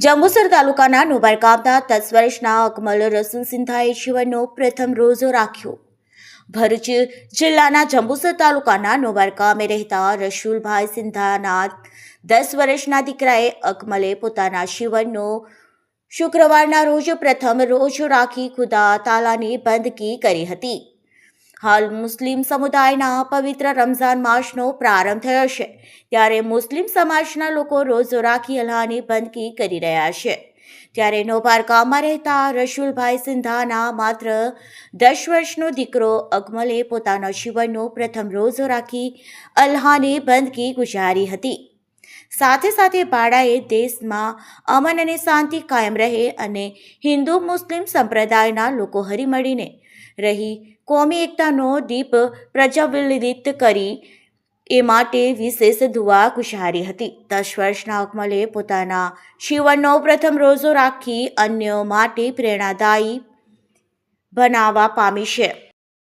જંબુસર તાલુકાના નોબાર ગામના 10 વર્ષના અકમલ રસુલ સિંધાએ જીવનનો પ્રથમ રોજો રાખ્યો। ભરૂચ જિલ્લાના જંબુસર તાલુકાના નોબાર ગામે રહેતા રસુલભાઈ સિંધાના 10 વર્ષના દીકરાએ અકમલે પોતાના જીવનનો શુક્રવારના રોજ પ્રથમ રોજો રાખી ખુદા તાલાની બંદગી કરી હતી। હાલ મુસ્લિમ સમુદાયના પવિત્ર રમઝાન માસનો પ્રારંભ થયો છે, ત્યારે મુસ્લિમ સમાજના લોકો રોજો રાખી અલ્લાહની બંદગી કરી રહ્યા છે। ત્યારે નોબાર ગામમાં રહેતા રસુલભાઈ સિંધાના માત્ર 10 વર્ષનો દીકરો અકમલે પોતાના જીવનનો પ્રથમ રોજો રાખી અલ્લાહની બંદગી ગુજારી હતી। સાથે સાથે બાળાએ દેશમાં અમન અને શાંતિ કાયમ રહે અને હિન્દુ મુસ્લિમ સંપ્રદાયના લોકો હળીમળીને રહી કોમી એકતાનો દીપ પ્રજ્વલિત કરી એ માટે વિશેષ દુઆ ગુજારી હતી। 10 વર્ષના અકમલે પોતાના જીવનનો પ્રથમ રોજો રાખી અન્યો માટે પ્રેરણાદાયી બનાવવા પામી છે।